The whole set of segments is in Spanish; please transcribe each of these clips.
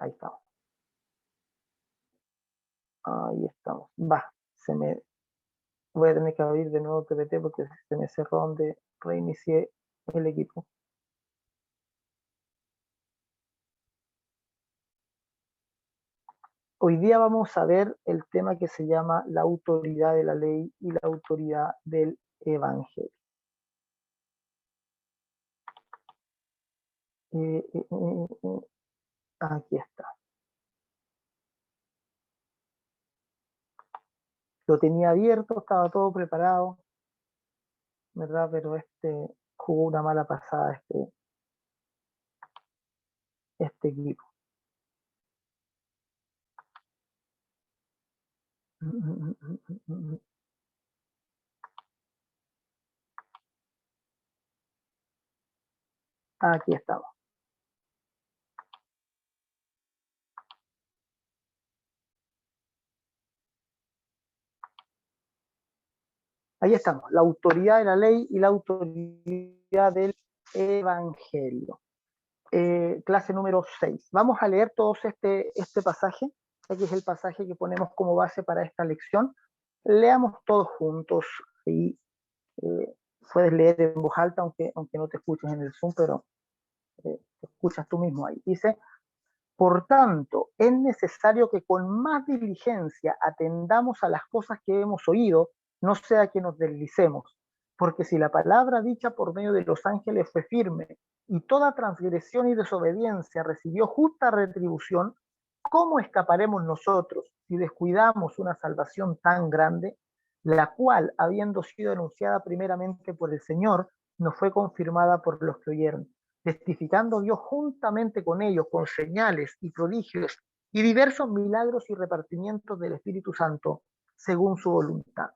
Ahí estamos. Ahí estamos. Va, voy a tener que abrir de nuevo PPT porque se me cerró donde reinicié el equipo. Hoy día vamos a ver el tema que se llama la autoridad de la ley y la autoridad del evangelio. Aquí está. Lo tenía abierto, estaba todo preparado, ¿verdad? Pero jugó una mala pasada este equipo. Aquí estamos. Ahí estamos, la autoridad de la ley y la autoridad del evangelio. Clase número 6. Vamos a leer todos este pasaje, que es el pasaje que ponemos como base para esta lección. Leamos todos juntos y puedes leer en voz alta, aunque no te escuches en el Zoom, pero te escuchas tú mismo ahí. Dice: por tanto, es necesario que con más diligencia atendamos a las cosas que hemos oído, no sea que nos deslicemos, porque si la palabra dicha por medio de los ángeles fue firme, y toda transgresión y desobediencia recibió justa retribución, ¿cómo escaparemos nosotros si descuidamos una salvación tan grande, la cual, habiendo sido anunciada primeramente por el Señor, nos fue confirmada por los que oyeron? Testificando Dios juntamente con ellos, con señales y prodigios y diversos milagros y repartimientos del Espíritu Santo, según su voluntad.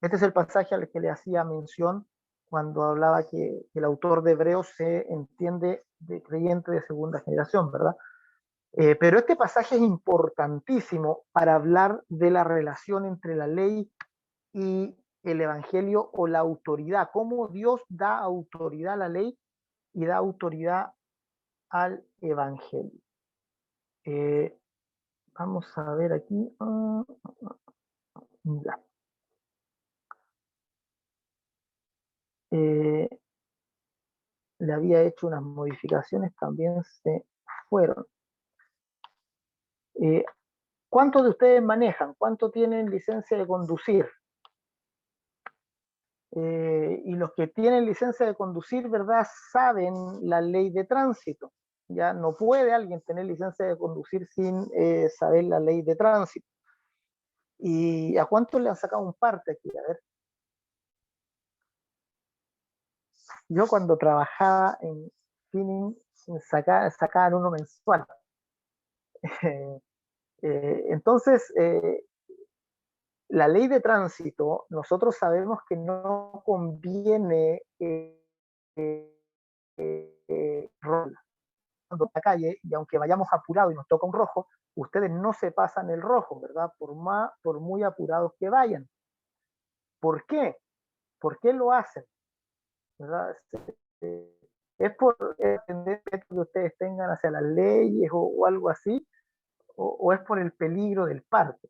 Este es el pasaje al que le hacía mención cuando hablaba que el autor de Hebreos se entiende de creyente de segunda generación, ¿verdad? Pero este pasaje es importantísimo para hablar de la relación entre la ley y el evangelio o la autoridad, cómo Dios da autoridad a la ley y da autoridad al evangelio. Vamos a ver aquí. Ya. Le había hecho unas modificaciones, también se fueron. ¿Cuántos de ustedes manejan? ¿Cuántos tienen licencia de conducir? Y los que tienen licencia de conducir, ¿verdad?, saben la ley de tránsito. Ya no puede alguien tener licencia de conducir sin saber la ley de tránsito. ¿Y a cuántos le han sacado un parte aquí? A ver. Yo cuando trabajaba en Finning sacaban uno mensual. Entonces, la ley de tránsito, nosotros sabemos que no conviene la calle, y aunque vayamos apurados y nos toca un rojo, ustedes no se pasan el rojo, ¿verdad? Por muy apurados que vayan. ¿Por qué? ¿Por qué lo hacen? ¿Verdad? Es por entender que ustedes tengan hacia las leyes o algo así, o es por el peligro del parque,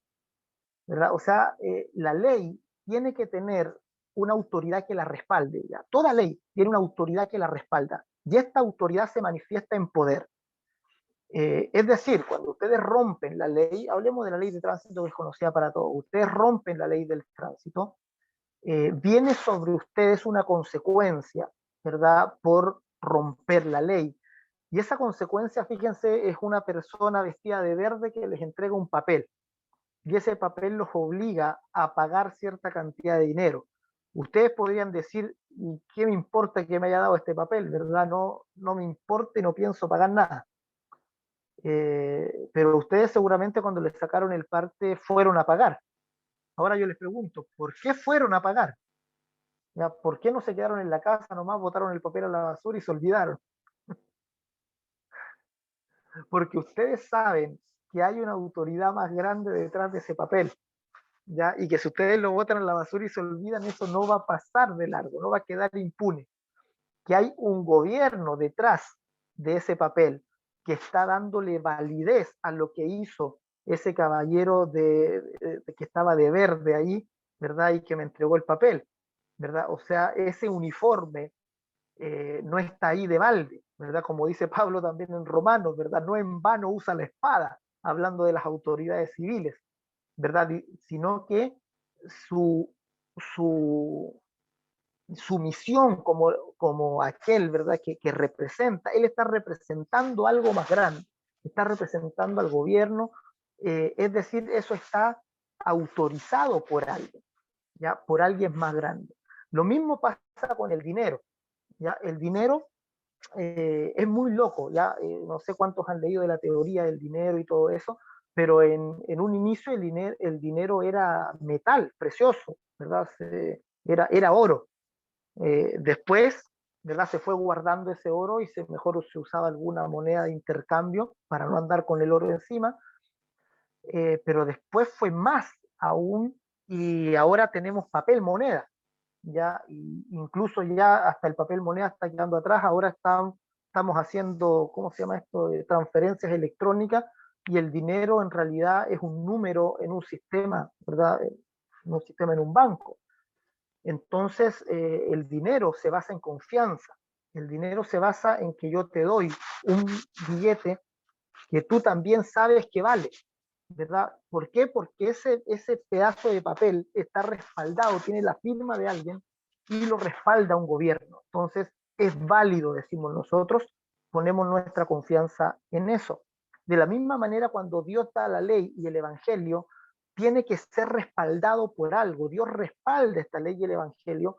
¿verdad? O sea, la ley tiene que tener una autoridad que la respalde. ¿Ya? Toda ley tiene una autoridad que la respalda, y esta autoridad se manifiesta en poder. Es decir, cuando ustedes rompen la ley, hablemos de la ley de tránsito que es conocida para todos, ustedes rompen la ley del tránsito, viene sobre ustedes una consecuencia, ¿verdad?, por romper la ley. Y esa consecuencia, fíjense, es una persona vestida de verde que les entrega un papel. Y ese papel los obliga a pagar cierta cantidad de dinero. Ustedes podrían decir, ¿y qué me importa que me haya dado este papel? ¿Verdad? No me importa y no pienso pagar nada. Pero ustedes seguramente cuando les sacaron el parte fueron a pagar. Ahora yo les pregunto, ¿por qué fueron a pagar? ¿Ya? ¿Por qué no se quedaron en la casa nomás, botaron el papel a la basura y se olvidaron? Porque ustedes saben que hay una autoridad más grande detrás de ese papel, ¿ya? Y que si ustedes lo botan a la basura y se olvidan, eso no va a pasar de largo, no va a quedar impune. Que hay un gobierno detrás de ese papel, que está dándole validez a lo que hizo ese caballero que estaba de verde ahí, ¿verdad? Y que me entregó el papel, ¿verdad? O sea, ese uniforme no está ahí de balde, ¿verdad? Como dice Pablo también en Romanos, ¿verdad? No en vano usa la espada, hablando de las autoridades civiles, ¿verdad? Sino que su, su, su misión como aquel, ¿verdad? Que representa, él está representando algo más grande, está representando al gobierno, es decir, eso está autorizado por alguien, ¿ya? Por alguien más grande. Lo mismo pasa con el dinero, ¿ya? El dinero es muy loco, ya no sé cuántos han leído de la teoría del dinero y todo eso, pero en un inicio el dinero era metal, precioso, ¿verdad? Era oro. Después, ¿verdad? Se fue guardando ese oro y mejor se usaba alguna moneda de intercambio para no andar con el oro encima, pero después fue más aún y ahora tenemos papel moneda, ya, incluso ya hasta el papel moneda está quedando atrás, ahora estamos haciendo, ¿cómo se llama esto?, transferencias electrónicas y el dinero en realidad es un número en un sistema, ¿verdad? En un sistema, en un banco. Entonces, el dinero se basa en confianza, el dinero se basa en que yo te doy un billete que tú también sabes que vale, ¿verdad? ¿Por qué? Porque ese pedazo de papel está respaldado, tiene la firma de alguien y lo respalda un gobierno. Entonces, es válido, decimos nosotros, ponemos nuestra confianza en eso. De la misma manera, cuando Dios da la ley y el evangelio, tiene que ser respaldado por algo. Dios respalda esta ley y el evangelio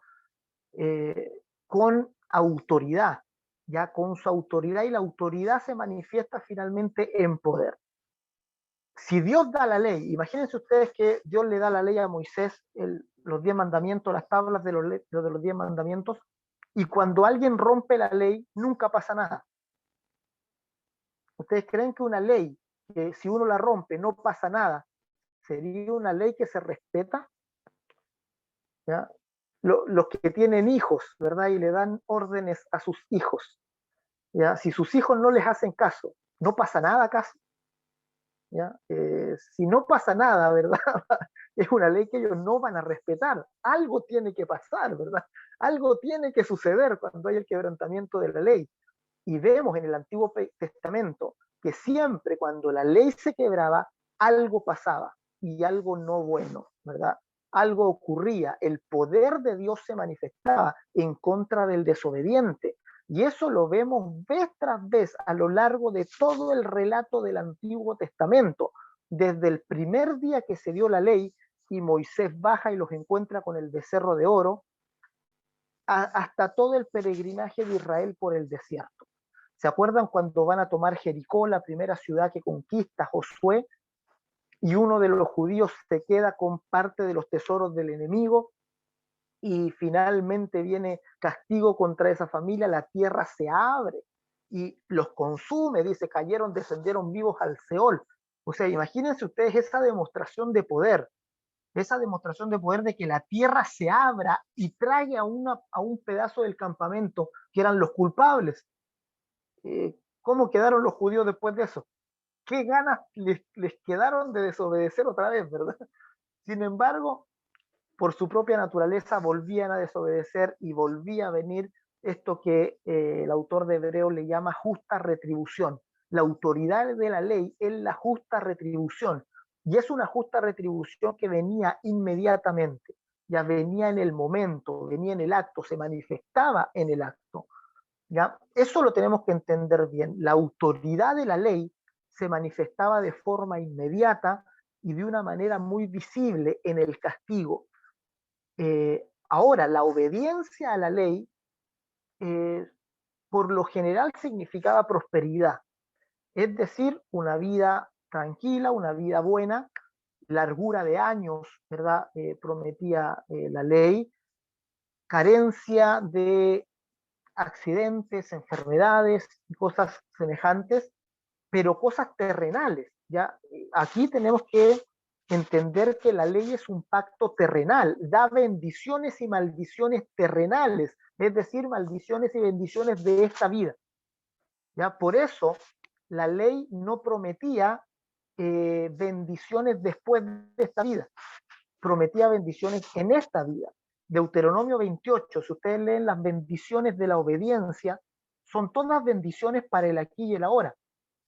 con autoridad, ya con su autoridad, y la autoridad se manifiesta finalmente en poder. Si Dios da la ley, imagínense ustedes que Dios le da la ley a Moisés, los 10 mandamientos, las tablas de los 10 mandamientos, y cuando alguien rompe la ley, nunca pasa nada. ¿Ustedes creen que una ley, que si uno la rompe no pasa nada, sería una ley que se respeta? ¿Ya? Los que tienen hijos, ¿verdad? Y le dan órdenes a sus hijos, ¿ya? Si sus hijos no les hacen caso, ¿no pasa nada acaso? ¿Ya? Si no pasa nada, ¿verdad? Es una ley que ellos no van a respetar. Algo tiene que pasar, ¿verdad? Algo tiene que suceder cuando hay el quebrantamiento de la ley. Y vemos en el Antiguo Testamento que siempre cuando la ley se quebraba, algo pasaba y algo no bueno, ¿verdad? Algo ocurría, el poder de Dios se manifestaba en contra del desobediente. Y eso lo vemos vez tras vez a lo largo de todo el relato del Antiguo Testamento, desde el primer día que se dio la ley y Moisés baja y los encuentra con el becerro de oro, hasta todo el peregrinaje de Israel por el desierto. ¿Se acuerdan cuando van a tomar Jericó, la primera ciudad que conquista Josué, y uno de los judíos se queda con parte de los tesoros del enemigo y finalmente viene castigo contra esa familia? La tierra se abre y los consume, dice, cayeron, descendieron vivos al Seol. O sea, imagínense ustedes esa demostración de poder de que la tierra se abra y trague a un pedazo del campamento que eran los culpables. ¿Cómo quedaron los judíos después de eso? ¿Qué ganas les quedaron de desobedecer otra vez, verdad? Sin embargo, por su propia naturaleza volvían a desobedecer y volvía a venir esto que el autor de Hebreo le llama justa retribución. La autoridad de la ley es la justa retribución, y es una justa retribución que venía inmediatamente, ya venía en el momento, venía en el acto, se manifestaba en el acto. ¿Ya? Eso lo tenemos que entender bien. La autoridad de la ley se manifestaba de forma inmediata y de una manera muy visible en el castigo. Ahora, la obediencia a la ley, eh, por lo general, significaba prosperidad, es decir, una vida tranquila, una vida buena, largura de años, ¿verdad? Prometía la ley, carencia de accidentes, enfermedades y cosas semejantes, pero cosas terrenales. ¿Ya? Aquí tenemos que entender que la ley es un pacto terrenal, da bendiciones y maldiciones terrenales, es decir, maldiciones y bendiciones de esta vida. ¿Ya? Por eso la ley no prometía bendiciones después de esta vida, prometía bendiciones en esta vida. Deuteronomio 28, si ustedes leen las bendiciones de la obediencia, son todas bendiciones para el aquí y el ahora.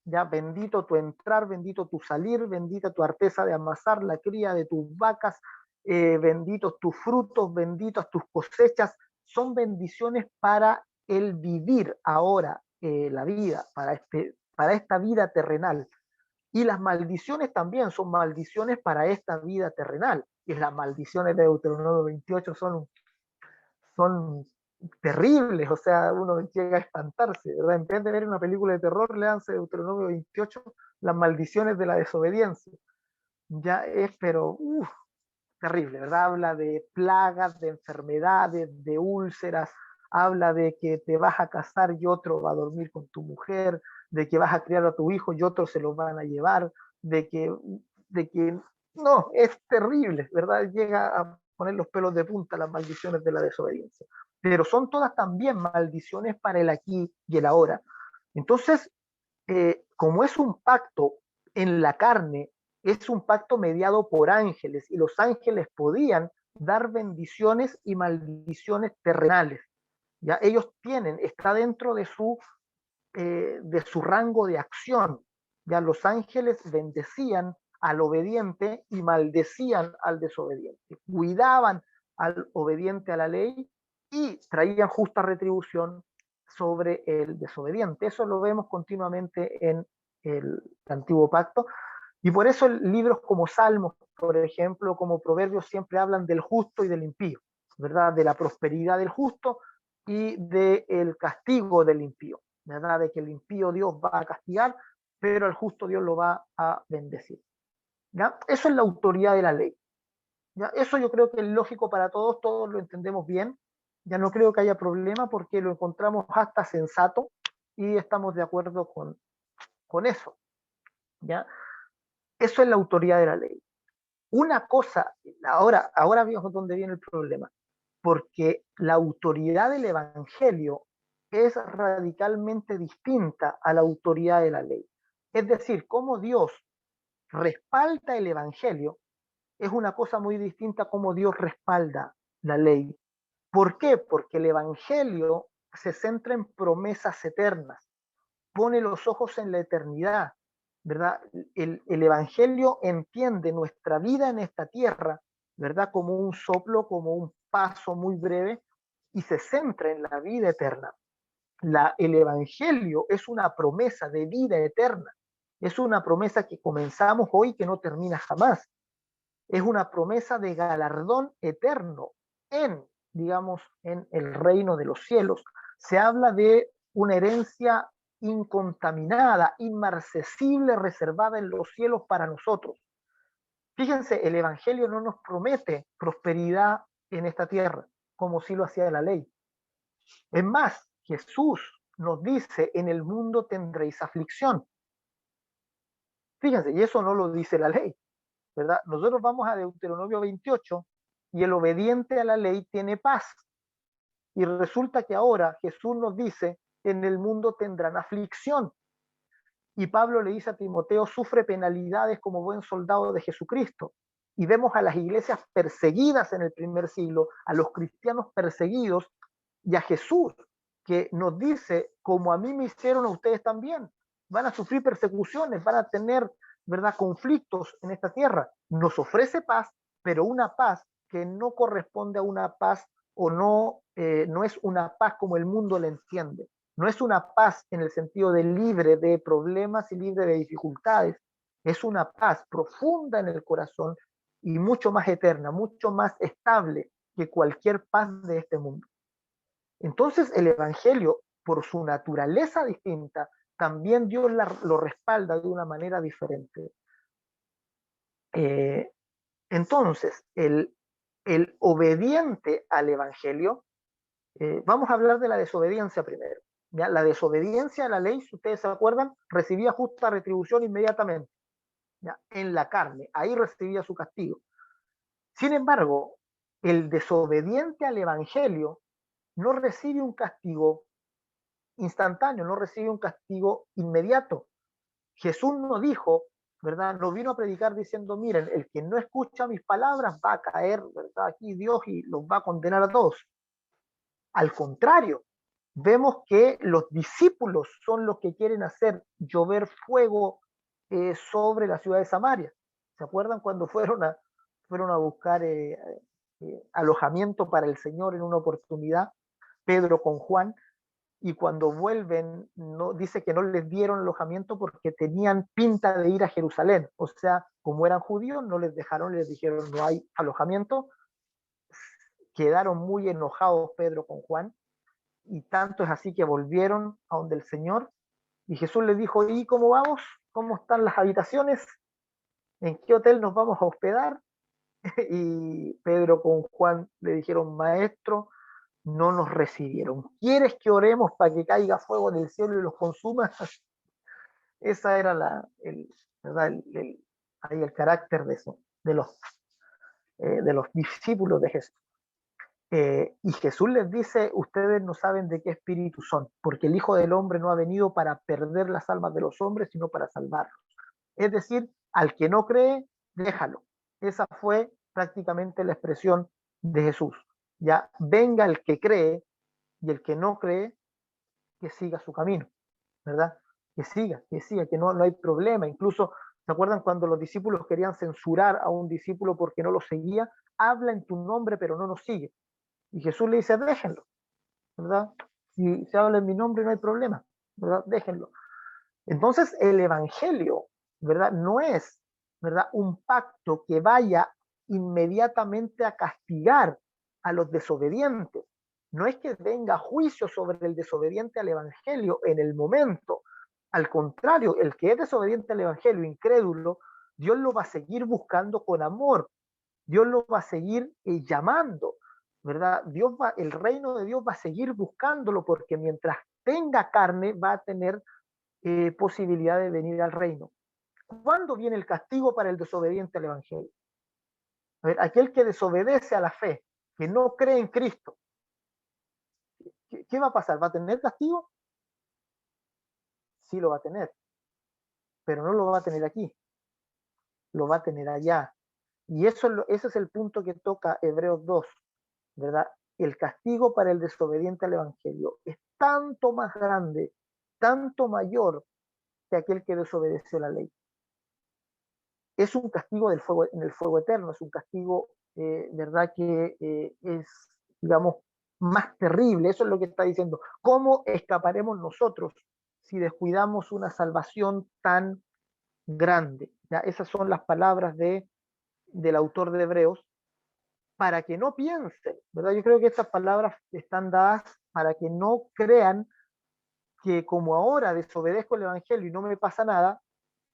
Ya, bendito tu entrar, bendito tu salir, bendita tu arteza de amasar, la cría de tus vacas, benditos tus frutos, benditas tus cosechas. Son bendiciones para el vivir ahora la vida, para esta vida terrenal. Y las maldiciones también son maldiciones para esta vida terrenal. Y las maldiciones de Deuteronomio 28 son terribles, o sea, uno llega a espantarse, ¿verdad? En vez de ver una película de terror, leanse Deuteronomio 28, las maldiciones de la desobediencia. Ya es, pero, terrible, ¿verdad? Habla de plagas, de enfermedades, de úlceras, habla de que te vas a casar y otro va a dormir con tu mujer, de que vas a criar a tu hijo y otros se los van a llevar, de que no, es terrible, ¿verdad? Llega a poner los pelos de punta las maldiciones de la desobediencia. Pero son todas también maldiciones para el aquí y el ahora. Entonces, como es un pacto en la carne, es un pacto mediado por ángeles y los ángeles podían dar bendiciones y maldiciones terrenales. Ya ellos tienen, está dentro de su rango de acción. Ya los ángeles bendecían al obediente y maldecían al desobediente. Cuidaban al obediente a la ley y traían justa retribución sobre el desobediente. Eso lo vemos continuamente en el Antiguo Pacto. Y por eso libros como Salmos, por ejemplo, como Proverbios, siempre hablan del justo y del impío, ¿verdad? De la prosperidad del justo y del castigo del impío, ¿verdad? De que el impío Dios va a castigar, pero al justo Dios lo va a bendecir. ¿Ya? Eso es la autoridad de la ley. ¿Ya? Eso yo creo que es lógico para todos, todos lo entendemos bien. Ya no creo que haya problema porque lo encontramos hasta sensato y estamos de acuerdo con eso. ¿Ya? Eso es la autoridad de la ley. Una cosa, ahora vemos dónde viene el problema, porque la autoridad del Evangelio es radicalmente distinta a la autoridad de la ley. Es decir, cómo Dios respalda el Evangelio es una cosa muy distinta a cómo Dios respalda la ley. ¿Por qué? Porque el Evangelio se centra en promesas eternas, pone los ojos en la eternidad, ¿verdad? El Evangelio entiende nuestra vida en esta tierra, ¿verdad? Como un soplo, como un paso muy breve, y se centra en la vida eterna. El Evangelio es una promesa de vida eterna, es una promesa que comenzamos hoy que no termina jamás, es una promesa de galardón eterno en, digamos, en el reino de los cielos. Se habla de una herencia incontaminada, inmarcesible, reservada en los cielos para nosotros. Fíjense, el Evangelio no nos promete prosperidad en esta tierra, como sí lo hacía la ley. Es más, Jesús nos dice, en el mundo tendréis aflicción. Fíjense, y eso no lo dice la ley, ¿verdad? Nosotros vamos a Deuteronomio 28 y el obediente a la ley tiene paz. Y resulta que ahora Jesús nos dice, en el mundo tendrán aflicción. Y Pablo le dice a Timoteo, sufre penalidades como buen soldado de Jesucristo. Y vemos a las iglesias perseguidas en el primer siglo, a los cristianos perseguidos, y a Jesús, que nos dice, como a mí me hicieron a ustedes también, van a sufrir persecuciones, van a tener, ¿verdad?, conflictos en esta tierra. Nos ofrece paz, pero una paz que no corresponde a una paz o no es una paz como el mundo la entiende. No es una paz en el sentido de libre de problemas y libre de dificultades. Es una paz profunda en el corazón y mucho más eterna, mucho más estable que cualquier paz de este mundo. Entonces el Evangelio, por su naturaleza distinta, también Dios lo respalda de una manera diferente. Entonces, el obediente al Evangelio, vamos a hablar de la desobediencia primero. ¿Ya? La desobediencia a la ley, si ustedes se acuerdan, recibía justa retribución inmediatamente, ¿ya? En la carne, ahí recibía su castigo. Sin embargo, el desobediente al Evangelio no recibe un castigo instantáneo, no recibe un castigo inmediato, Jesús no dijo, ¿verdad? No vino a predicar diciendo, miren, el que no escucha mis palabras va a caer, ¿verdad? Aquí Dios y los va a condenar a todos. Al contrario, vemos que los discípulos son los que quieren hacer llover fuego sobre la ciudad de Samaria. ¿Se acuerdan cuando fueron a buscar alojamiento para el Señor en una oportunidad? Pedro con Juan, y cuando vuelven, no, dice que no les dieron alojamiento porque tenían pinta de ir a Jerusalén. O sea, como eran judíos, no les dejaron, les dijeron no hay alojamiento. Quedaron muy enojados Pedro con Juan, y tanto es así que volvieron a donde el Señor, y Jesús les dijo, ¿y cómo vamos? ¿Cómo están las habitaciones? ¿En qué hotel nos vamos a hospedar? Y Pedro con Juan le dijeron, maestro, no nos recibieron. ¿Quieres que oremos para que caiga fuego del cielo y los consuma? Esa era ¿verdad? Ahí el carácter de eso, de los discípulos de Jesús. Y Jesús les dice, ustedes no saben de qué espíritu son, porque el Hijo del Hombre no ha venido para perder las almas de los hombres, sino para salvarlos. Es decir, al que no cree, déjalo. Esa fue prácticamente la expresión de Jesús. Ya venga el que cree, y el que no cree, que siga su camino, ¿verdad? Que siga, que no hay problema. Incluso, ¿se acuerdan cuando los discípulos querían censurar a un discípulo porque no lo seguía? Habla en tu nombre, pero no nos sigue. Y Jesús le dice, déjenlo, ¿verdad? Si se habla en mi nombre no hay problema, ¿verdad? Déjenlo. Entonces el evangelio, ¿verdad? No es, ¿verdad? Un pacto que vaya inmediatamente a castigar a los desobedientes. No es que venga juicio sobre el desobediente al evangelio en el momento. Al contrario, el que es desobediente al evangelio, incrédulo, Dios lo va a seguir buscando con amor. Dios lo va a seguir llamando, ¿verdad? El reino de Dios va a seguir buscándolo porque mientras tenga carne va a tener posibilidad de venir al reino. ¿Cuándo viene el castigo para el desobediente al Evangelio? A ver, aquel que desobedece a la fe, que no cree en Cristo, ¿qué va a pasar? ¿Va a tener castigo? Sí lo va a tener, pero no lo va a tener aquí, lo va a tener allá. Y ese es el punto que toca Hebreos 2, ¿verdad? El castigo para el desobediente al Evangelio es tanto más grande, tanto mayor que aquel que desobedeció la ley. Es un castigo en el fuego eterno, es un castigo, ¿verdad? Que es, digamos, más terrible. Eso es lo que está diciendo. ¿Cómo escaparemos nosotros si descuidamos una salvación tan grande? ¿Ya? Esas son las palabras del autor de Hebreos, para que no piensen, ¿verdad? Yo creo que estas palabras están dadas para que no crean que como ahora desobedezco el Evangelio y no me pasa nada,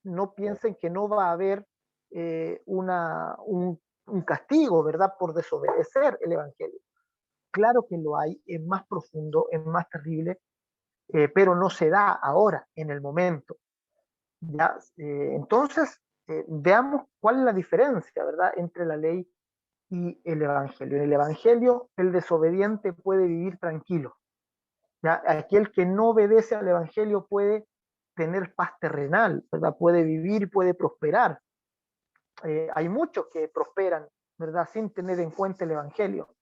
no piensen que no va a haber un castigo, ¿verdad? Por desobedecer el Evangelio. Claro que lo hay, es más profundo, es más terrible, pero no se da ahora, en el momento. ¿Ya? Entonces, veamos cuál es la diferencia, ¿verdad? Entre la ley y el Evangelio. En el Evangelio, el desobediente puede vivir tranquilo. ¿Ya? Aquel que no obedece al Evangelio puede tener paz terrenal, ¿verdad? Puede vivir, puede prosperar. Hay muchos que prosperan, ¿verdad? Sin tener en cuenta el Evangelio,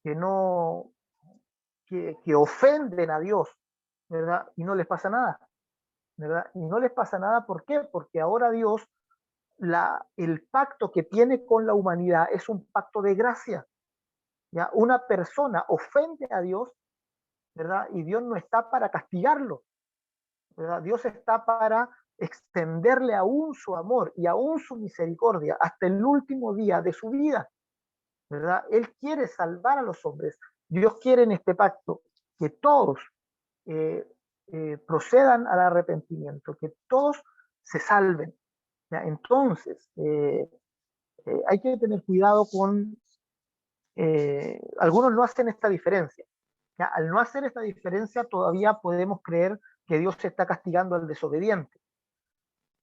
que no, que ofenden a Dios, ¿verdad? Y no les pasa nada, ¿verdad? Y no les pasa nada, ¿por qué? Porque ahora Dios, el pacto que tiene con la humanidad es un pacto de gracia, ¿ya? Una persona ofende a Dios, ¿verdad? Y Dios no está para castigarlo, ¿verdad? Dios está para extenderle aún su amor y aún su misericordia hasta el último día de su vida, ¿verdad? Él quiere salvar a los hombres. Dios quiere en este pacto que todos eh, procedan al arrepentimiento, que todos se salven. ¿Ya? Entonces, hay que tener cuidado con... algunos no hacen esta diferencia. ¿Ya? Al no hacer esta diferencia, todavía podemos creer que Dios está castigando al desobediente.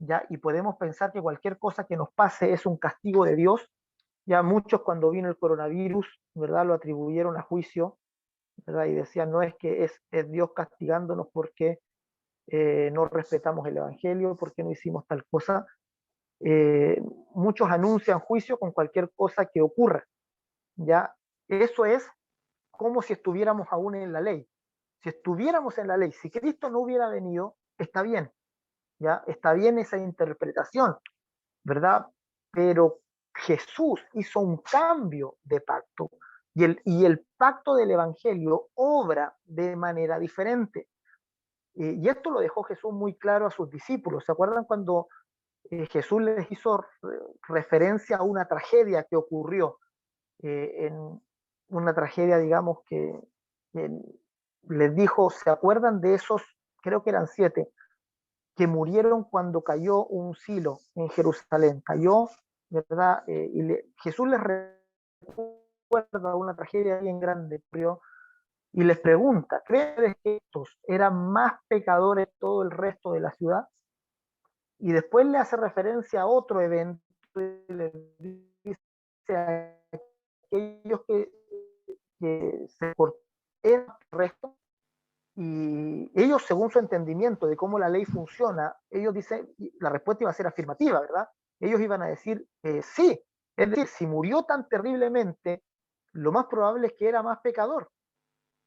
¿Ya? Y podemos pensar que cualquier cosa que nos pase es un castigo de Dios. Ya muchos cuando vino el coronavirus, ¿verdad? Lo atribuyeron a juicio, ¿verdad? Y decían, no es que es Dios castigándonos porque no respetamos el Evangelio, ¿por qué no hicimos tal cosa? Eh, Muchos anuncian juicio con cualquier cosa que ocurra, ¿ya? Eso es como si estuviéramos aún en la ley. Si estuviéramos en la ley, si Cristo no hubiera venido, está bien, ¿ya? Está bien esa interpretación, ¿verdad? Pero Jesús hizo un cambio de pacto y el pacto del Evangelio obra de manera diferente. Y esto lo dejó Jesús muy claro a sus discípulos. ¿Se acuerdan cuando Jesús les hizo referencia a una tragedia que ocurrió? En una tragedia, digamos, que les dijo, ¿se acuerdan de esos, creo que eran 7, que murieron cuando cayó un silo en Jerusalén? Cayó, ¿verdad? Jesús les recuerda una tragedia bien grande, ocurrió, y les pregunta, ¿crees que estos eran más pecadores que todo el resto de la ciudad? Y después le hace referencia a otro evento y le dice a aquellos que se cortaron el resto, y ellos, según su entendimiento de cómo la ley funciona, ellos dicen, la respuesta iba a ser afirmativa, ¿verdad? Ellos iban a decir sí, es decir, si murió tan terriblemente, lo más probable es que era más pecador,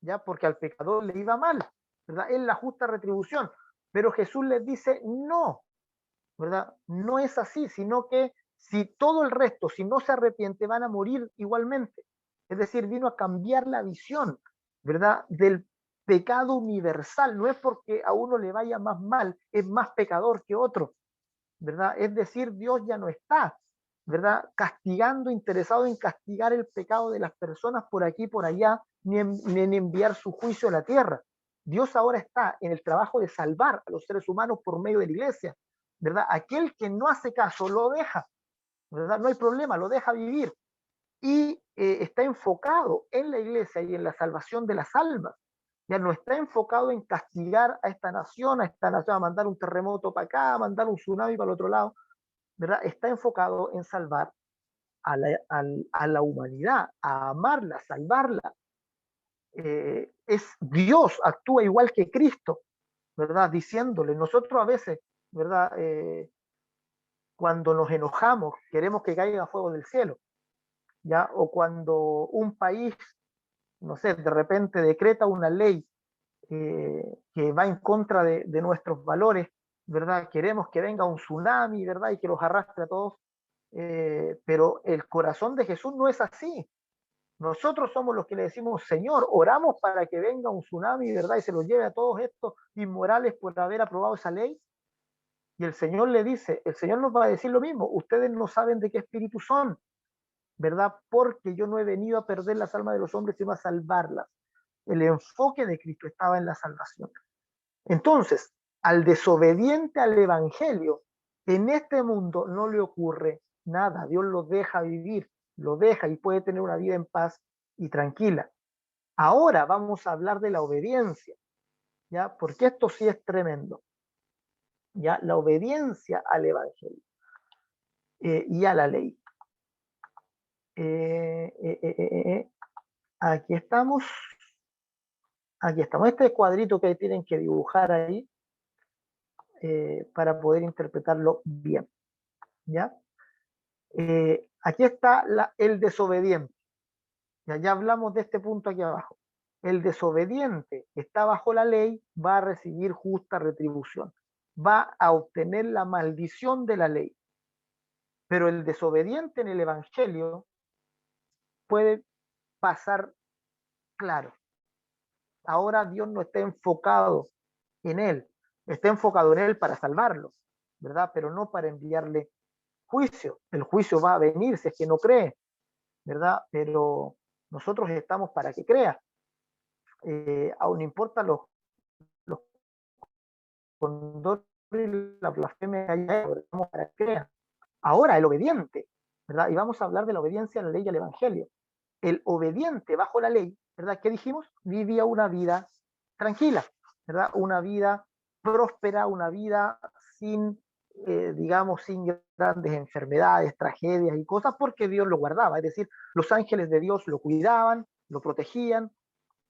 ¿ya? Porque al pecador le iba mal, ¿verdad? Es la justa retribución. Pero Jesús les dice, no, ¿verdad? No es así, sino que si todo el resto, si no se arrepiente, van a morir igualmente. Es decir, vino a cambiar la visión, ¿verdad? Del pecado universal. No es porque a uno le vaya más mal, es más pecador que otro, ¿verdad? Es decir, Dios ya no está, ¿verdad? Castigando, interesado en castigar el pecado de las personas por aquí y por allá, ni en enviar su juicio a la tierra. Dios ahora está en el trabajo de salvar a los seres humanos por medio de la iglesia, ¿verdad? Aquel que no hace caso lo deja, ¿verdad? No hay problema, lo deja vivir. Y está enfocado en la iglesia y en la salvación de las almas. Ya no está enfocado en castigar a esta nación, a mandar un terremoto para acá, a mandar un tsunami para el otro lado, ¿verdad? Está enfocado en salvar a la humanidad, a amarla, a salvarla. Es Dios, actúa igual que Cristo, ¿verdad? Diciéndole, nosotros a veces, ¿verdad? Cuando nos enojamos, queremos que caiga fuego del cielo, ¿ya? O cuando un país, no sé, de repente decreta una ley que va en contra de nuestros valores, ¿verdad? Queremos que venga un tsunami, ¿verdad? Y que los arrastre a todos, pero el corazón de Jesús no es así. Nosotros somos los que le decimos, Señor, oramos para que venga un tsunami, ¿verdad? Y se los lleve a todos estos inmorales por haber aprobado esa ley. Y el Señor le dice, el Señor nos va a decir lo mismo, ustedes no saben de qué espíritu son, ¿verdad? Porque yo no he venido a perder las almas de los hombres, sino a salvarlas. El enfoque de Cristo estaba en la salvación. Entonces, al desobediente al Evangelio, en este mundo no le ocurre nada. Dios lo deja vivir, lo deja y puede tener una vida en paz y tranquila. Ahora vamos a hablar de la obediencia, ¿ya? Porque esto sí es tremendo, ¿ya? La obediencia al Evangelio y a la ley. Eh, eh, eh, eh, eh, Aquí estamos, aquí estamos. Este cuadrito que tienen que dibujar ahí para poder interpretarlo bien, ¿ya? Aquí está el desobediente. Ya hablamos de este punto aquí abajo. El desobediente que está bajo la ley va a recibir justa retribución. Va a obtener la maldición de la ley. Pero el desobediente en el Evangelio puede pasar claro. Ahora Dios no está enfocado en él. Está enfocado en él para salvarlo, ¿verdad? Pero no para enviarle juicio. El juicio va a venir si es que no cree, ¿verdad? Pero nosotros estamos para que crea. Aún importa los condores y la blasfemia que haya, estamos para que crea. Ahora, el obediente, ¿verdad? Y vamos a hablar de la obediencia a la ley y al evangelio. El obediente bajo la ley, ¿verdad? ¿Qué dijimos? Vivía una vida tranquila, ¿verdad? Una vida próspera, una vida sin, digamos, sin grandes enfermedades, tragedias y cosas, porque Dios lo guardaba. Es decir, los ángeles de Dios lo cuidaban, lo protegían,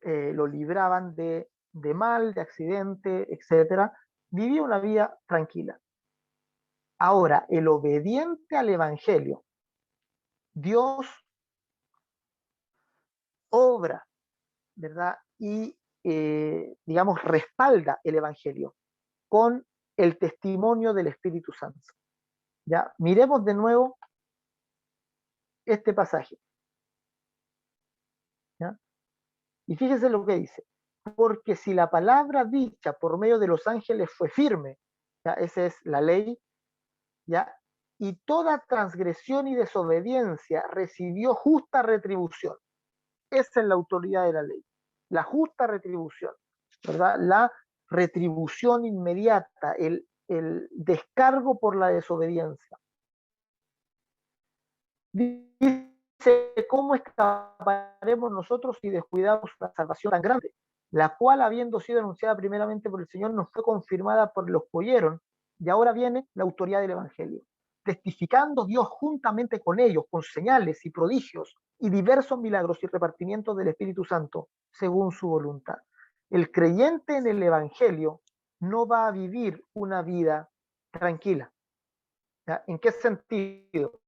lo libraban de mal, de accidente, etcétera. vivía una vida tranquila. Ahora, el obediente al Evangelio, Dios obra, ¿verdad? Y, digamos, respalda el Evangelio con el testimonio del Espíritu Santo. Ya, miremos de nuevo este pasaje. ¿Ya? Y fíjese lo que dice. Porque si la palabra dicha por medio de los ángeles fue firme, ¿ya? Esa es la ley, ¿ya? Y toda transgresión y desobediencia recibió justa retribución. Esa es la autoridad de la ley, la justa retribución, ¿verdad? La retribución inmediata, el descargo por la desobediencia. Dice, ¿cómo escaparemos nosotros si descuidamos una salvación tan grande? La cual, habiendo sido anunciada primeramente por el Señor, nos fue confirmada por los que oyeron, y ahora viene la autoridad del Evangelio, testificando Dios juntamente con ellos, con señales y prodigios, y diversos milagros y repartimientos del Espíritu Santo, según su voluntad. El creyente en el Evangelio no va a vivir una vida tranquila. ¿Ya? ¿En qué sentido?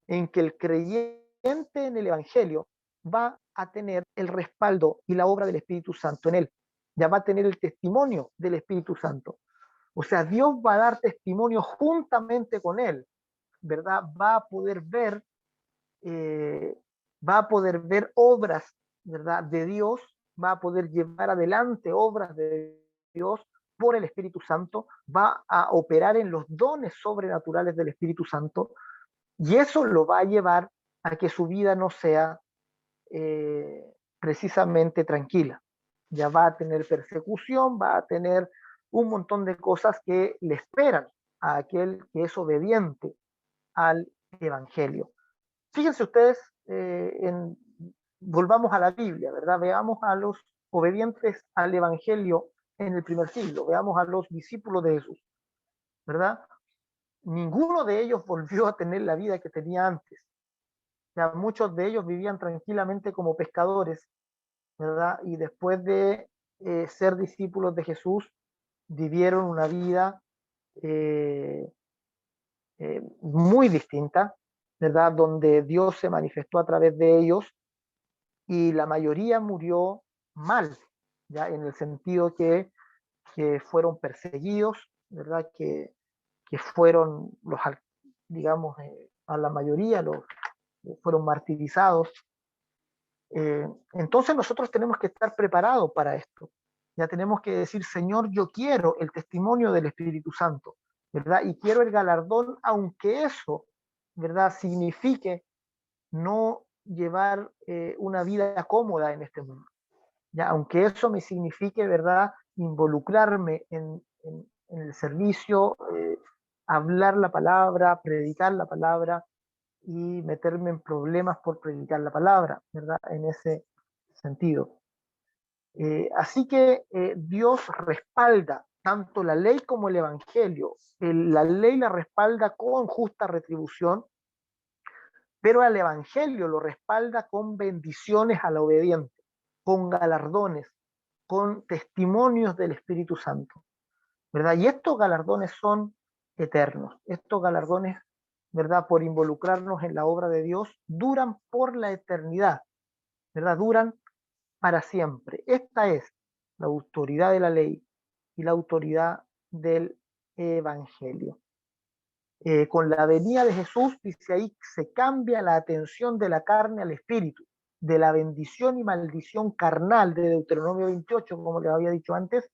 En que el creyente en el Evangelio va a tener el respaldo y la obra del Espíritu Santo en él. Ya va a tener el testimonio del Espíritu Santo. O sea, Dios va a dar testimonio juntamente con él, ¿verdad? Eh, va a poder ver obras, ¿verdad? De Dios, va a poder llevar adelante obras de Dios por el Espíritu Santo, va a operar en los dones sobrenaturales del Espíritu Santo, y eso lo va a llevar a que su vida no sea precisamente tranquila. Ya va a tener persecución, va a tener un montón de cosas que le esperan a aquel que es obediente al Evangelio. Fíjense ustedes, volvamos a la Biblia, ¿verdad? Veamos a los obedientes al Evangelio en el primer siglo, veamos a los discípulos de Jesús, ¿verdad? Ninguno de ellos volvió a tener la vida que tenía antes. Ya muchos de ellos vivían tranquilamente como pescadores, ¿verdad? Y después de ser discípulos de Jesús, vivieron una vida eh, muy distinta, ¿verdad? Donde Dios se manifestó a través de ellos y la mayoría murió mal, ¿ya? En el sentido que fueron perseguidos, ¿verdad? Que fueron digamos, a la mayoría los fueron martirizados. Entonces nosotros tenemos que estar preparados para esto. Ya tenemos que decir, Señor, yo quiero el testimonio del Espíritu Santo, ¿verdad? Y quiero el galardón, aunque eso, ¿verdad? Signifique no llevar una vida cómoda en este mundo. Ya, aunque eso me signifique, ¿verdad? Involucrarme en el servicio, hablar la palabra, predicar la palabra, y meterme en problemas por predicar la palabra, ¿verdad? En ese sentido. Así que Dios respalda tanto la ley como el Evangelio. La ley la respalda con justa retribución, pero al Evangelio lo respalda con bendiciones al obediente, con galardones, con testimonios del Espíritu Santo, ¿verdad? Y estos galardones son eternos. Estos galardones, ¿verdad? Por involucrarnos en la obra de Dios, duran por la eternidad, ¿verdad? Duran para siempre. Esta es la autoridad de la ley y la autoridad del Evangelio. Con la venida de Jesús, dice ahí, se cambia la atención de la carne al espíritu, de la bendición y maldición carnal de Deuteronomio 28, como les había dicho antes,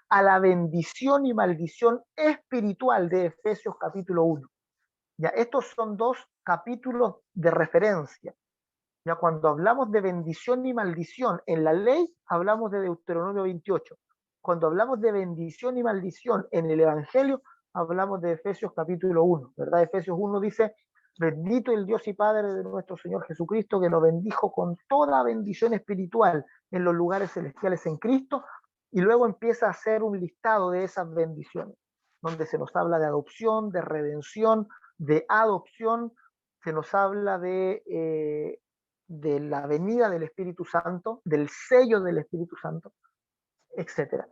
a la bendición y maldición espiritual de Efesios capítulo 1. Ya, estos son dos capítulos de referencia. Ya cuando hablamos de bendición y maldición en la ley, hablamos de Deuteronomio 28. Cuando hablamos de bendición y maldición en el Evangelio, hablamos de Efesios capítulo 1, ¿verdad? Efesios 1 dice, bendito el Dios y Padre de nuestro Señor Jesucristo, que nos bendijo con toda bendición espiritual en los lugares celestiales en Cristo, y luego empieza a hacer un listado de esas bendiciones, donde se nos habla de adopción, de redención, de adopción, se nos habla de la venida del Espíritu Santo, del sello del Espíritu Santo, etcétera.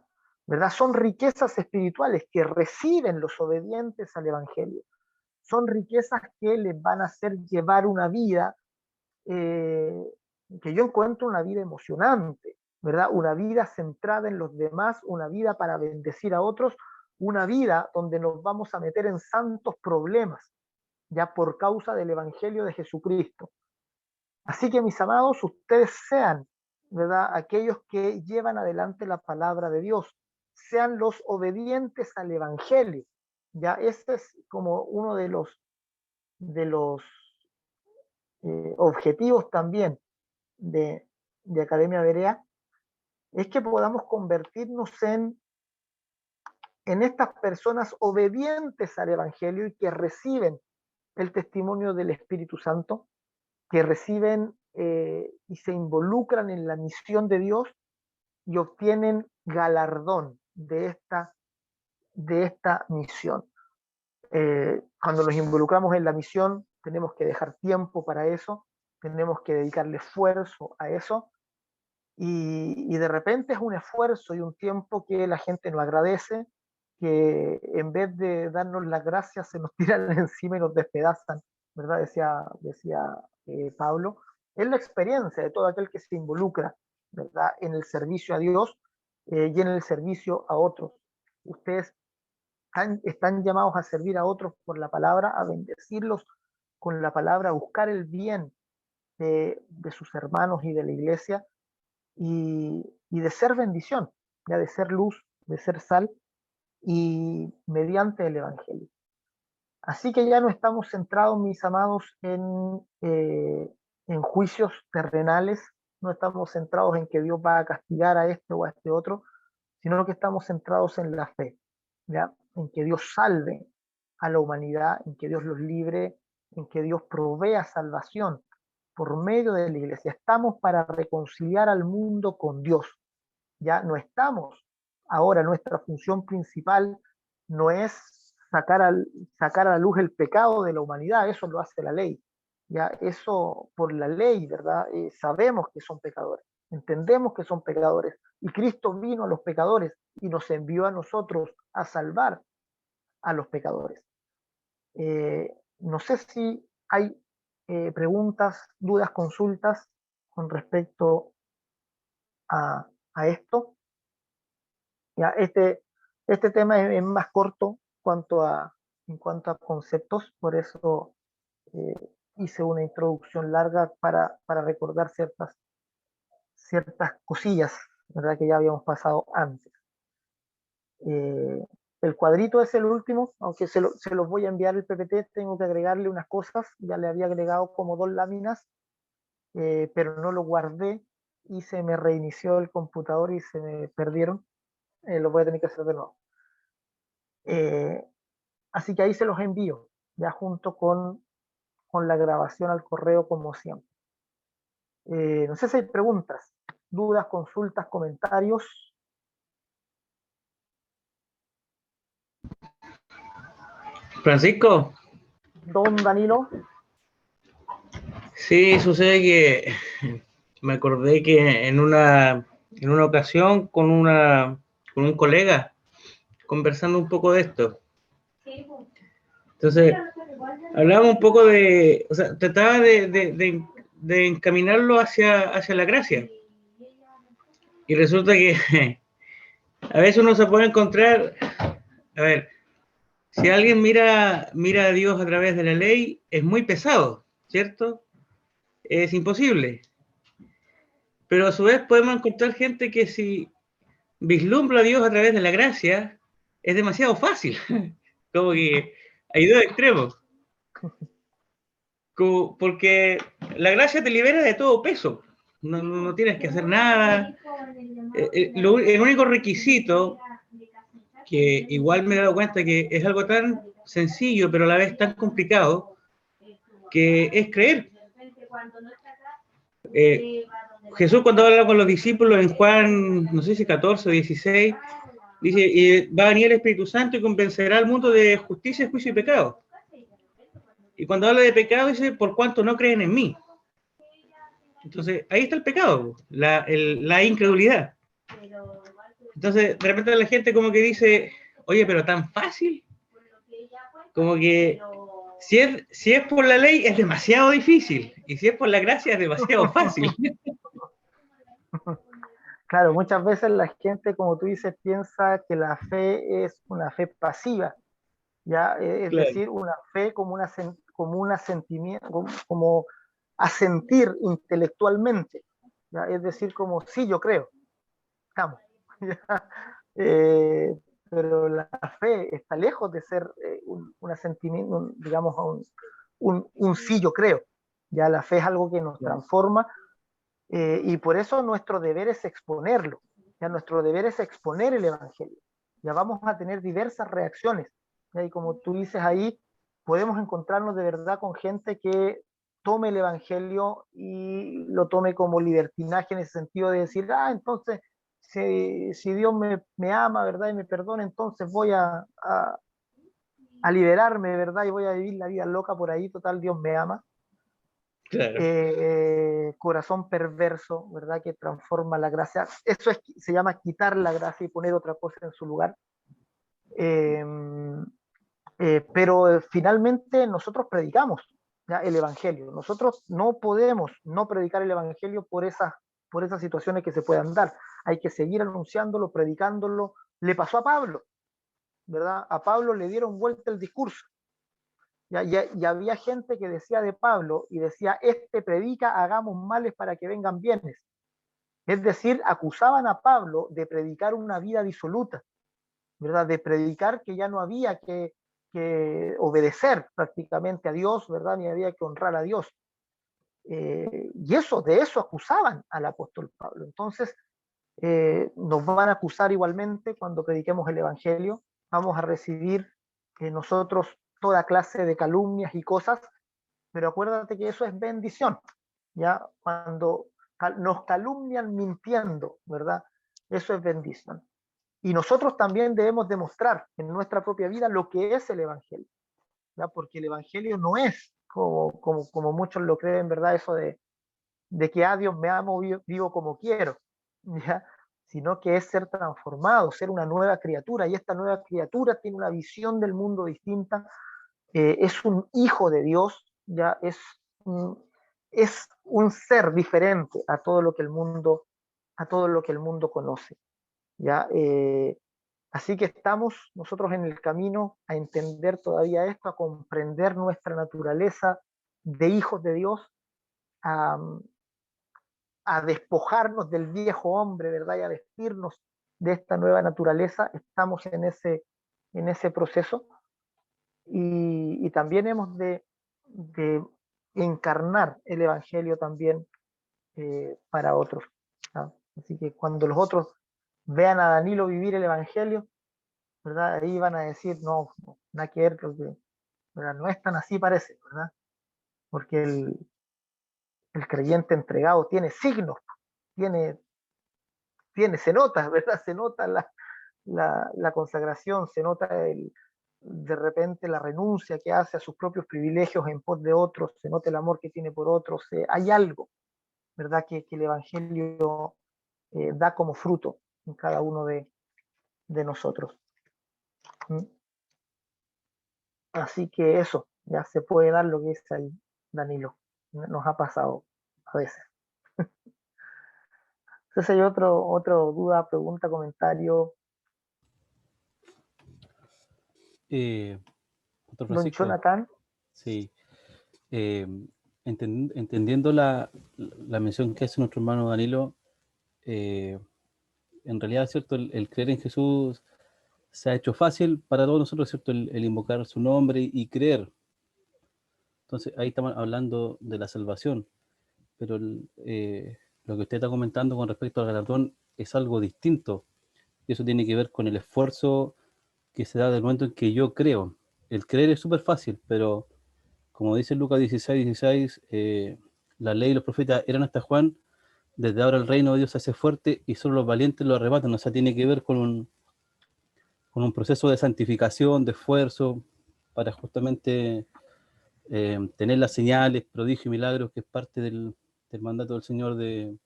¿verdad? Son riquezas espirituales que reciben los obedientes al Evangelio. Son riquezas que les van a hacer llevar una vida eh, que yo encuentro una vida emocionante, ¿verdad? Una vida centrada en los demás, una vida para bendecir a otros, una vida donde nos vamos a meter en santos problemas, ya por causa del Evangelio de Jesucristo. Así que mis amados, ustedes sean, ¿verdad? Aquellos que llevan adelante la palabra de Dios, sean los obedientes al Evangelio. Ya ese es como uno de los objetivos también de Academia Berea, es que podamos convertirnos en estas personas obedientes al Evangelio y que reciben el testimonio del Espíritu Santo, que reciben y se involucran en la misión de Dios y obtienen galardón de esta misión. Cuando nos involucramos en la misión, tenemos que dejar tiempo para eso, tenemos que dedicarle esfuerzo a eso, y de repente es un esfuerzo y un tiempo que la gente no agradece, que en vez de darnos las gracias se nos tiran encima y nos despedazan, ¿verdad? Decía Pablo. Es la experiencia de todo aquel que se involucra, ¿verdad? En el servicio a Dios y en el servicio a otros. Ustedes están llamados a servir a otros por la palabra, a bendecirlos con la palabra, a buscar el bien de sus hermanos y de la iglesia, y de ser bendición, ya de ser luz, de ser sal, y mediante el Evangelio. Así que ya no estamos centrados, mis amados, en juicios terrenales, no estamos centrados en que Dios va a castigar a este o a este otro, sino que estamos centrados en la fe, ¿ya? En que Dios salve a la humanidad, en que Dios los libre, en que Dios provea salvación por medio de la iglesia. Estamos para reconciliar al mundo con Dios. Ya no estamos, ahora nuestra función principal no es sacar a la luz el pecado de la humanidad, eso lo hace la ley. Ya eso por la ley, ¿verdad? Sabemos que son pecadores, entendemos que son pecadores, y Cristo vino a los pecadores y nos envió a nosotros a salvar a los pecadores. No sé si hay preguntas, dudas, consultas con respecto a esto. Ya, este tema es más corto en cuanto a conceptos, por eso eh, hice una introducción larga para recordar ciertas cosillas, ¿verdad? Que ya habíamos pasado antes. Eh, el cuadrito es el último, aunque se los voy a enviar el PPT, tengo que agregarle unas cosas, ya le había agregado como 2 láminas, pero no lo guardé y se me reinició el computador y se me perdieron, lo voy a tener que hacer de nuevo. Así que ahí se los envío, ya junto con la grabación al correo como siempre. No sé si hay preguntas, dudas, consultas, comentarios. Francisco, Don Danilo. sí, sucede que me acordé que en una ocasión con un colega conversando un poco de esto. Entonces, hablaba un poco o sea, trataba de encaminarlo hacia la gracia. Y resulta que a veces uno se puede encontrar, a ver, si alguien mira a Dios a través de la ley, es muy pesado, ¿cierto? Es imposible. Pero a su vez podemos encontrar gente que si vislumbra a Dios a través de la gracia, es demasiado fácil. Como que hay dos extremos. Porque la gracia te libera de todo peso. No tienes que hacer nada. El único requisito, que igual me he dado cuenta que es algo tan sencillo, pero a la vez tan complicado, que es creer. Jesús, cuando habla con los discípulos en Juan, no sé si 14 o 16, dice, y va a venir el Espíritu Santo y convencerá al mundo de justicia, juicio y pecado. Y cuando habla de pecado dice, por cuanto no creen en mí. Entonces, ahí está el pecado, la incredulidad. Entonces, de repente la gente como que dice, oye, pero tan fácil. Como que si es por la ley es demasiado difícil y si es por la gracia es demasiado fácil. Claro, muchas veces la gente, como tú dices, piensa que la fe es una fe pasiva, ¿ya? Es Claro, decir, una fe como como un asentimiento, como asentir intelectualmente, ¿ya? Es decir, como sí, yo creo, estamos. ¿Ya? Eh, pero la fe está lejos de ser un asentimiento, digamos, un sí, yo creo. Ya la fe es algo que nos transforma y por eso nuestro deber es exponerlo. Ya nuestro deber es exponer el Evangelio. Ya vamos a tener diversas reacciones. ¿Ya? Y como tú dices ahí, podemos encontrarnos de verdad con gente que tome el Evangelio y lo tome como libertinaje en ese sentido de decir, ah, entonces, si Dios me ama, ¿verdad? Y me perdona, entonces voy a liberarme, ¿verdad? Y voy a vivir la vida loca por ahí, total, Dios me ama. claro. Corazón perverso, ¿verdad? Que transforma la gracia. Eso se llama quitar la gracia y poner otra cosa en su lugar. Eh, pero finalmente nosotros predicamos, ¿ya? El Evangelio. Nosotros no podemos no predicar el Evangelio por esas situaciones que se puedan dar. Hay que seguir anunciándolo, predicándolo. Le pasó a Pablo, ¿verdad? A Pablo le dieron vuelta el discurso. Y había gente que decía de Pablo y decía, este predica, hagamos males para que vengan bienes. Es decir, acusaban a Pablo de predicar una vida disoluta, ¿verdad? De predicar que ya no había que obedecer prácticamente a Dios, ¿verdad? Ni había que honrar a Dios. Y de eso acusaban al apóstol Pablo. Entonces, nos van a acusar igualmente cuando prediquemos el Evangelio. Vamos a recibir nosotros toda clase de calumnias y cosas, pero acuérdate que eso es bendición, ¿ya? Cuando nos calumnian mintiendo, ¿verdad? Eso es bendición. Y nosotros también debemos demostrar en nuestra propia vida lo que es el Evangelio, ¿ya? Porque el Evangelio no es como muchos lo creen, ¿verdad? Eso de que, Dios me amo, vivo como quiero, ¿ya? Sino que es ser transformado, ser una nueva criatura, y esta nueva criatura tiene una visión del mundo distinta, es un hijo de Dios, ya es un ser diferente a todo lo que el mundo conoce, ya. Así que estamos nosotros en el camino a entender todavía esto, a comprender nuestra naturaleza de hijos de Dios, a, a despojarnos del viejo hombre, ¿verdad? Y a vestirnos de esta nueva naturaleza. Estamos en ese proceso y también hemos de encarnar el Evangelio también para otros, ¿no? Así que cuando los otros vean a Danilo vivir el Evangelio, ¿verdad? Ahí van a decir, no, no nada que ver, porque, ¿verdad? No es tan así parece, ¿verdad? Porque el creyente entregado tiene signos, tiene, se nota, ¿verdad? Se nota la consagración, se nota de repente la renuncia que hace a sus propios privilegios en pos de otros, se nota el amor que tiene por otros, hay algo, ¿verdad? Que el Evangelio da como fruto en cada uno de nosotros. ¿Mm? Así que eso, ya se puede dar lo que es ahí, Danilo. Nos ha pasado a veces. Entonces hay otro duda, pregunta, comentario. Eh, Pastor Don Francisco, Jonathan. sí. eh, Entendiendo la mención que hace nuestro hermano Danilo, eh, en realidad, ¿cierto? El creer en Jesús se ha hecho fácil para todos nosotros, ¿cierto? El invocar su nombre y creer. Entonces, ahí estamos hablando de la salvación, pero lo que usted está comentando con respecto al galardón es algo distinto, y eso tiene que ver con el esfuerzo que se da del momento en que yo creo. El creer es súper fácil, pero como dice Lucas 16:16, la ley y los profetas eran hasta Juan, desde ahora el reino de Dios se hace fuerte y solo los valientes lo arrebatan. O sea, tiene que ver con un proceso de santificación, de esfuerzo, para justamente tener las señales, prodigios y milagros, que es parte del mandato del Señor de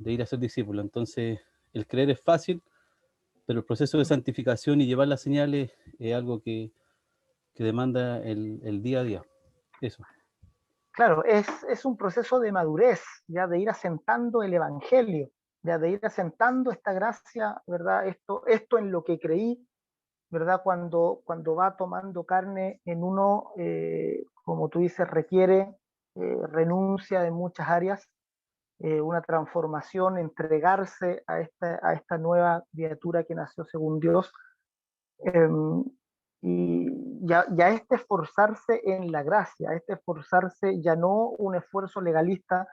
ir a ser discípulo. Entonces, el creer es fácil, pero el proceso de santificación y llevar las señales es algo que demanda el día a día. Eso. Claro, es un proceso de madurez, ya de ir asentando el evangelio, ya de ir asentando esta gracia, ¿verdad? Esto en lo que creí, ¿verdad? Cuando va tomando carne en uno, como tú dices, requiere renuncia de muchas áreas, una transformación, entregarse a esta nueva criatura que nació según Dios. Y ya este esforzarse en la gracia, este esforzarse ya no un esfuerzo legalista,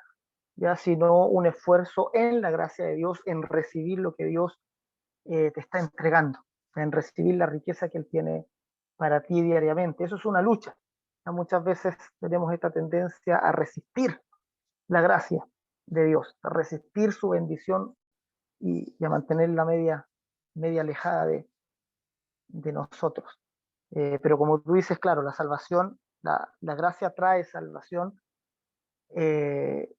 ya sino un esfuerzo en la gracia de Dios, en recibir lo que Dios te está entregando, en recibir la riqueza que Él tiene para ti diariamente. Eso es una lucha. Ya muchas veces tenemos esta tendencia a resistir la gracia de Dios, a resistir su bendición y a mantenerla media alejada de nosotros. Pero como tú dices, claro, la salvación, la gracia trae salvación, eh,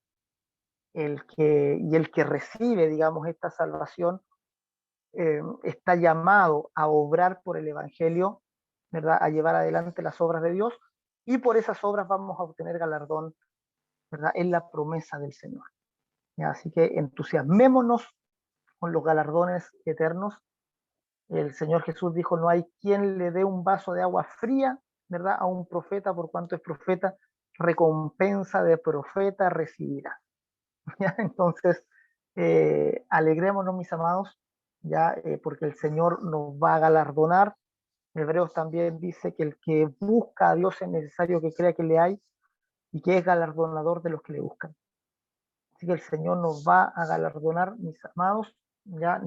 y el que recibe, digamos, esta salvación, está llamado a obrar por el Evangelio, ¿verdad? A llevar adelante las obras de Dios, y por esas obras vamos a obtener galardón, ¿verdad? En la promesa del Señor. ¿Ya? Así que entusiasmémonos con los galardones eternos. El Señor Jesús dijo, no hay quien le dé un vaso de agua fría, ¿verdad? A un profeta, por cuanto es profeta, recompensa de profeta recibirá. ¿Ya? Entonces, alegrémonos, mis amados, ya, porque el Señor nos va a galardonar. Hebreos también dice que el que busca a Dios es necesario que crea que le hay y que es galardonador de los que le buscan. Así que el Señor nos va a galardonar, mis amados, ya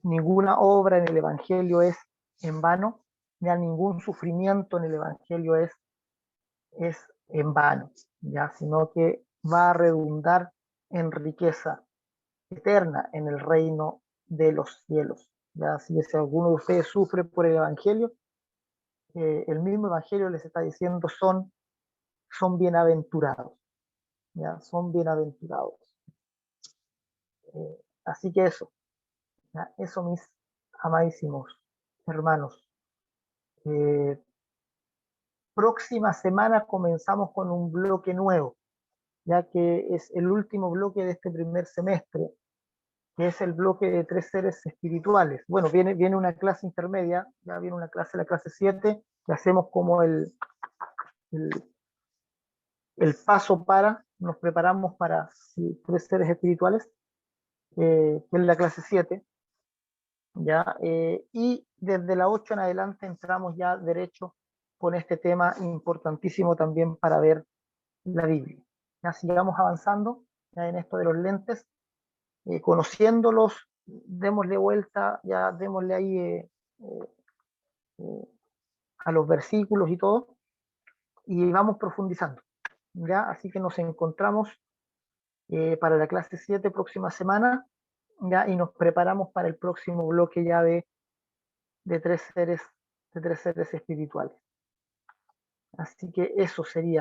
ninguna obra en el Evangelio es en vano, ya ningún sufrimiento en el Evangelio es en vano, ya, sino que va a redundar en riqueza eterna en el reino de los cielos. Ya, así que si alguno de ustedes sufre por el Evangelio, el mismo Evangelio les está diciendo son bienaventurados, ya, son bienaventurados. Así que eso, ya, eso mis amadísimos hermanos. Próxima semana comenzamos con un bloque nuevo, ya que es el último bloque de este primer semestre, que es el bloque de 3 seres espirituales. Bueno, viene una clase intermedia, ya viene una clase, la clase 7, que hacemos como el paso nos preparamos para 3 seres espirituales, que es la clase 7, ¿ya? Y desde la 8 en adelante entramos ya derecho con este tema importantísimo también para ver la Biblia. Ya sigamos avanzando ya en esto de los lentes, conociéndolos, démosle vuelta, ya démosle ahí eh, a los versículos y todo, y vamos profundizando. ¿Ya? Así que nos encontramos para la clase 7 próxima semana, ¿ya? Y nos preparamos para el próximo bloque ya de 3 seres espirituales. Así que eso sería.